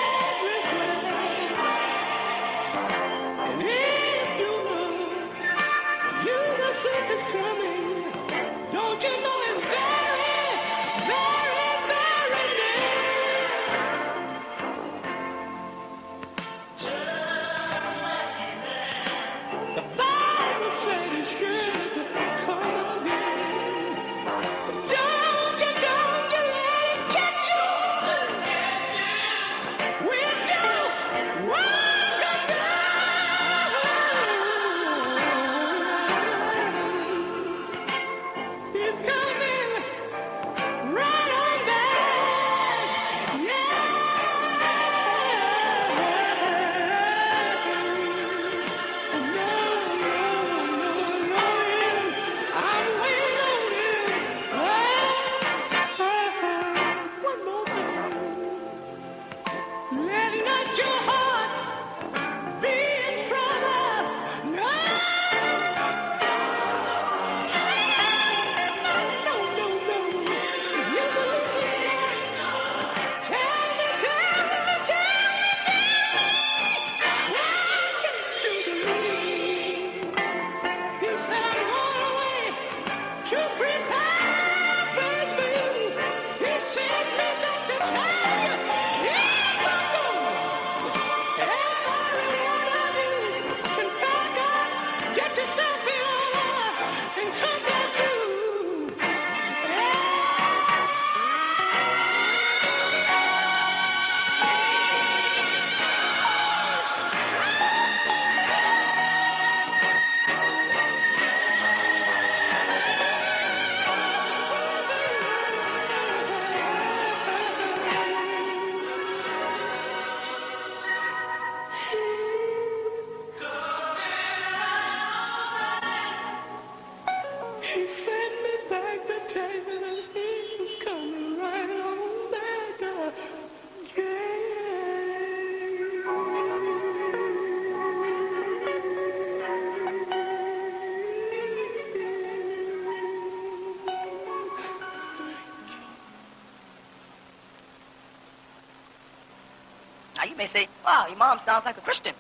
you may say, wow, Imam sounds like a Christian.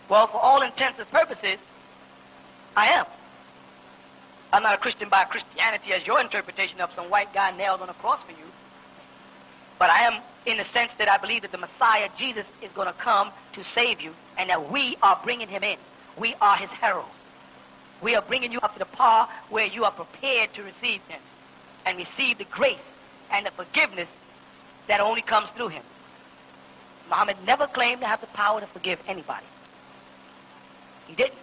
Well, for all intents and purposes, I am. I'm not a Christian by Christianity as your interpretation of some white guy nailed on a cross for you. But I am in the sense that I believe that the Messiah, Jesus, is going to come to save you, and that we are bringing him in. We are his heralds. We are bringing you up to the par where you are prepared to receive him and receive the grace and the forgiveness that only comes through him. Muhammad never claimed to have the power to forgive anybody. He didn't.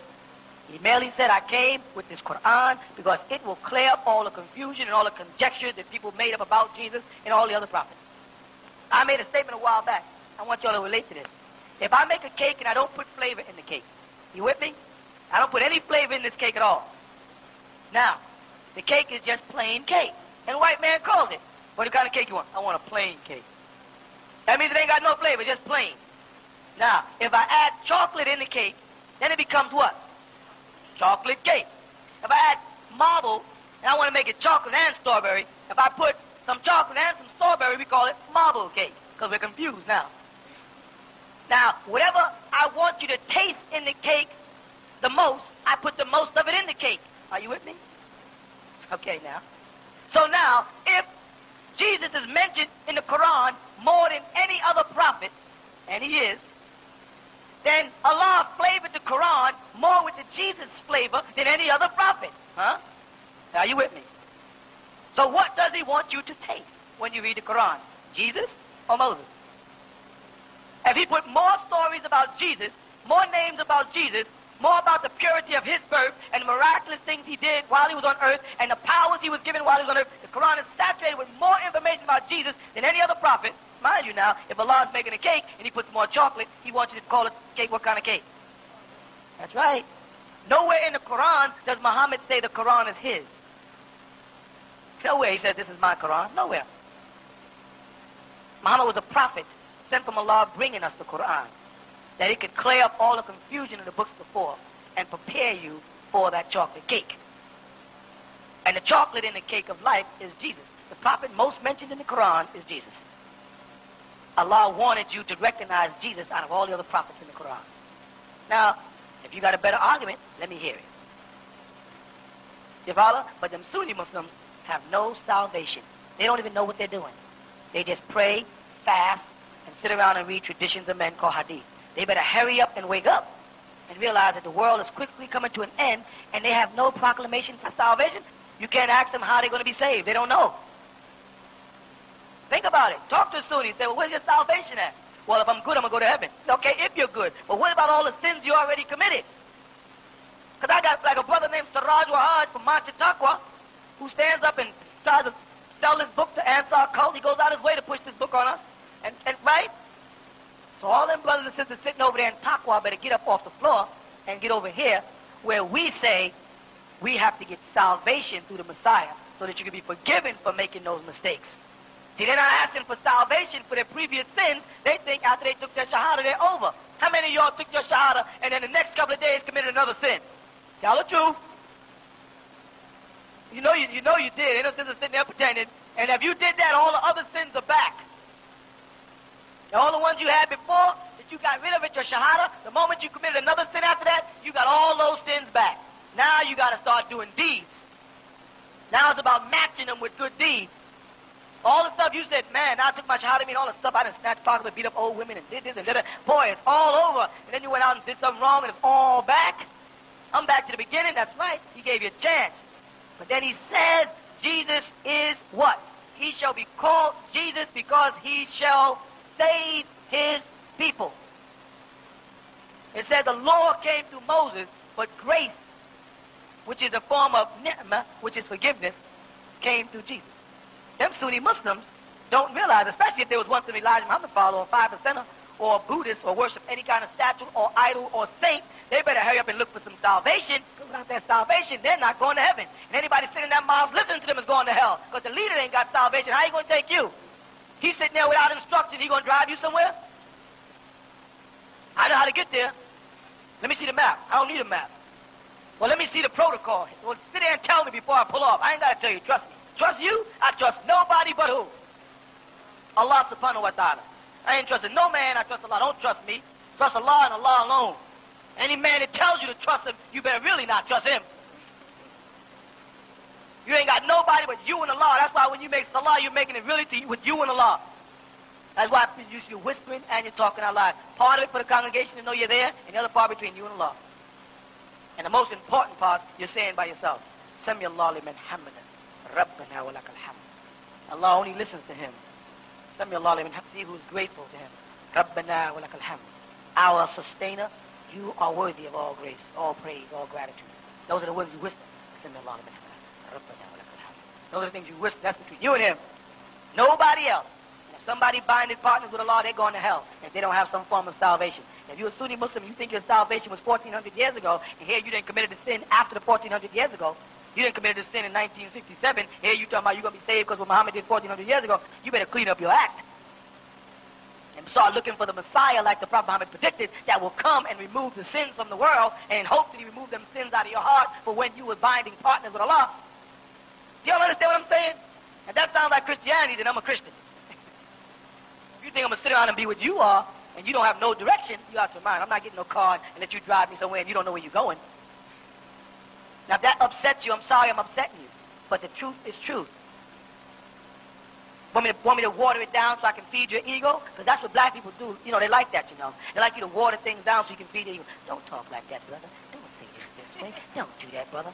He merely said, I came with this Quran because it will clear up all the confusion and all the conjectures that people made up about Jesus and all the other prophets. I made a statement a while back. I want y'all to relate to this. If I make a cake and I don't put flavor in the cake, you with me? I don't put any flavor in this cake at all. Now, the cake is just plain cake. And a white man calls it. What kind of cake you want? I want a plain cake. That means it ain't got no flavor, just plain. Now, if I add chocolate in the cake, then it becomes what? Chocolate cake. If I add marble, and I want to make it chocolate and strawberry, if I put some chocolate and some strawberry, we call it marble cake, because we're confused now. Now, whatever I want you to taste in the cake the most, I put the most of it in the cake. Are you with me? Okay, now. So now, if Jesus is mentioned in the Quran more than any other prophet, and he is, then Allah flavored the Quran more with the Jesus flavor than any other prophet. Huh? Are you with me? So what does he want you to taste when you read the Quran? Jesus or Moses? If he put more stories about Jesus, more names about Jesus, more about the purity of his birth and the miraculous things he did while he was on earth and the powers he was given while he was on earth, the Quran is saturated with more information about Jesus than any other prophet. Mind you now, if Allah is making a cake and he puts more chocolate, he wants you to call it cake. What kind of cake? That's right. Nowhere in the Quran does Muhammad say the Quran is his. Nowhere he says this is my Quran. Nowhere. Muhammad was a prophet sent from Allah bringing us the Quran, that it could clear up all the confusion in the books before and prepare you for that chocolate cake. And the chocolate in the cake of life is Jesus. The prophet most mentioned in the Quran is Jesus. Allah wanted you to recognize Jesus out of all the other prophets in the Quran. Now, if you got a better argument, let me hear it. You follow? But them Sunni Muslims have no salvation. They don't even know what they're doing. They just pray, fast, and sit around and read traditions of men called hadith. They better hurry up and wake up and realize that the world is quickly coming to an end and they have no proclamation for salvation. You can't ask them how they're going to be saved. They don't know. Think about it. Talk to a Sunni. Say, well, where's your salvation at? Well, if I'm good, I'm going to go to heaven. Okay, if you're good. But what about all the sins you already committed? Because I got like a brother named Siraj Wahaj from Mancha Taqwa who stands up and tries to sell this book to Ansar cult. He goes out his way to push this book on us. And right? So all them brothers and sisters sitting over there in Taqwa better get up off the floor and get over here where we say we have to get salvation through the Messiah so that you can be forgiven for making those mistakes. See, they're not asking for salvation for their previous sins. They think after they took their shahada, they're over. How many of y'all took your shahada and then the next couple of days committed another sin? Tell the truth. You know you did. Ain't no sense of sitting there pretending. And if you did that, all the other sins are back. And all the ones you had before that you got rid of at your shahada, the moment you committed another sin after that, you got all those sins back. Now you got to start doing deeds. Now it's about matching them with good deeds. All the stuff you said, man, I took my shahada, all the stuff I done snatched pockets and beat up old women and did this and did that. Boy, it's all over. And then you went out and did something wrong and it's all back. I'm back to the beginning. That's right. He gave you a chance. But then he says, Jesus is what? He shall be called Jesus because he shall save his people. It said the law came through Moses, but grace, which is a form of ni'mah, which is forgiveness, came through Jesus. Them Sunni Muslims don't realize, especially if there was once an Elijah Muhammad follower, or 5%er, or a Buddhist, or worship any kind of statue, or idol, or saint, they better hurry up and look for some salvation, because without that salvation, they're not going to heaven. And anybody sitting in that mosque listening to them is going to hell, because the leader ain't got salvation. How you going to take you? He's sitting there without instruction. He going to drive you somewhere? I know how to get there. Let me see the map. I don't need a map. Well, let me see the protocol. Well, sit there and tell me before I pull off. I ain't got to tell you. Trust me. Trust you? I trust nobody but who? Allah subhanahu wa ta'ala. I ain't trusting no man. I trust Allah. Don't trust me. Trust Allah and Allah alone. Any man that tells you to trust him, you better really not trust him. You ain't got nobody but you and Allah. That's why when you make salah, you're making it really with you and Allah. That's why you're whispering and you're talking out loud. Part of it for the congregation to know you're there, and the other part between you and Allah. And the most important part, you're saying by yourself, Sami Allah liman hamadan, Rabbana wa lakal hamd. Allah only listens to him. Sami Allah liman hamd, he who is grateful to him. Rabbana wa lakal hamd. Our sustainer, you are worthy of all grace, all praise, all gratitude. Those are the words you whisper. Sami Allah liman hamadan, Rabbana wa lakal hamd. Those are the things you whisper. That's between you and him. Nobody else. Somebody binding partners with Allah, they're going to hell if they don't have some form of salvation. If you're a Sunni Muslim, you think your salvation was 1,400 years ago, and here you didn't commit the sin after the 1,400 years ago. You didn't commit the sin in 1967. Here you talking about you're going to be saved because what Muhammad did 1,400 years ago. You better clean up your act. And start looking for the Messiah like the Prophet Muhammad predicted that will come and remove the sins from the world and hope that he remove them sins out of your heart for when you were binding partners with Allah. Do y'all understand what I'm saying? And that sounds like Christianity, then I'm a Christian. If you think I'm going to sit around and be what you are, and you don't have no direction, you out your mind. I'm not getting no car and let you drive me somewhere and you don't know where you're going. Now, if that upsets you, I'm sorry I'm upsetting you. But the truth is truth. Want me to water it down so I can feed your ego? Because that's what black people do. You know, they like that, you know. They like you to water things down so you can feed your ego. Don't talk like that, brother. Don't say this way. Don't do that, brother.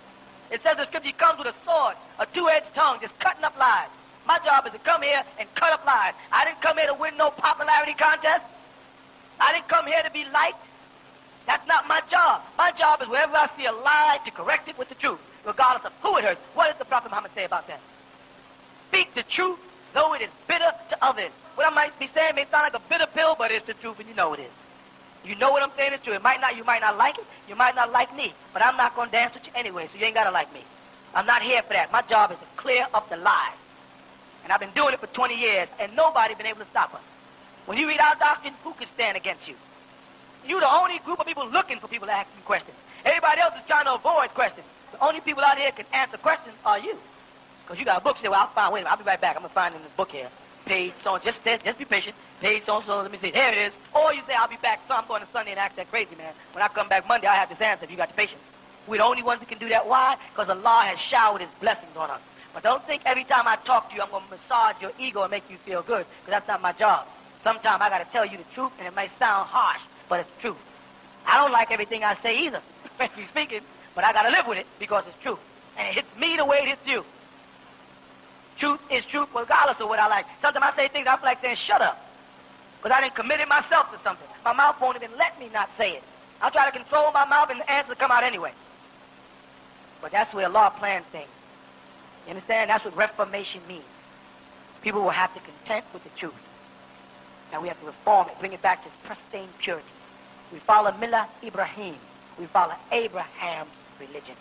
It says the scripture comes with a sword, a two-edged tongue, just cutting up lies. My job is to come here and cut up lies. I didn't come here to win no popularity contest. I didn't come here to be liked. That's not my job. My job is wherever I see a lie to correct it with the truth, regardless of who it hurts. What does the Prophet Muhammad say about that? Speak the truth, though it is bitter to others. What I might be saying may sound like a bitter pill, but it's the truth, and you know it is. You know what I'm saying is true. You might not like it. You might not like me, but I'm not going to dance with you anyway, so you ain't got to like me. I'm not here for that. My job is to clear up the lies. And I've been doing it for 20 years, and nobody's been able to stop us. When you read our doctrine, who can stand against you? You're the only group of people looking for people to ask you questions. Everybody else is trying to avoid questions. The only people out here can answer questions are you. Because you got a book, say, well, wait a minute, I'll be right back. I'm going to find in this book here. Page so, just be patient. Page so, let me see. Here it is. Or you say, I'll be back, so I'm going to Sunday and act that crazy, man. When I come back Monday, I have this answer if you got the patience. We're the only ones that can do that. Why? Because Allah has showered his blessings on us. But don't think every time I talk to you, I'm going to massage your ego and make you feel good, because that's not my job. Sometimes I got to tell you the truth, and it may sound harsh, but it's true. I don't like everything I say either, frankly speaking, but I got to live with it because it's true. And it hits me the way it hits you. Truth is truth regardless of what I like. Sometimes I say things I feel like saying, shut up, because I didn't commit it myself to something. My mouth won't even let me not say it. I'll try to control my mouth, and the answer will come out anyway. But that's where Allah plans things. You understand? That's what reformation means. People will have to content with the truth. And we have to reform it, bring it back to its pristine purity. We follow Millah Ibrahim. We follow Abraham's religion.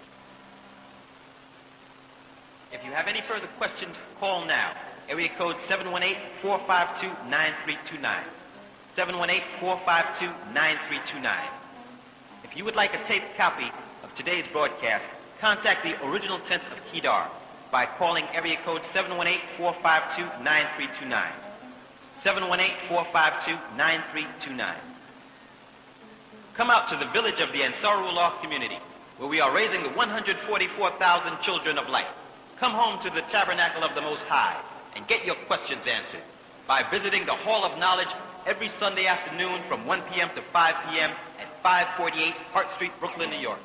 If you have any further questions, call now. Area code 718-452-9329. 718-452-9329. If you would like a taped copy of today's broadcast, contact the original tent of Kedar by calling area code 718-452-9329. 718-452-9329. Come out to the village of the Ansarullah community, where we are raising the 144,000 children of light. Come home to the Tabernacle of the Most High and get your questions answered by visiting the Hall of Knowledge every Sunday afternoon from 1 p.m. to 5 p.m. at 548 Hart Street, Brooklyn, New York.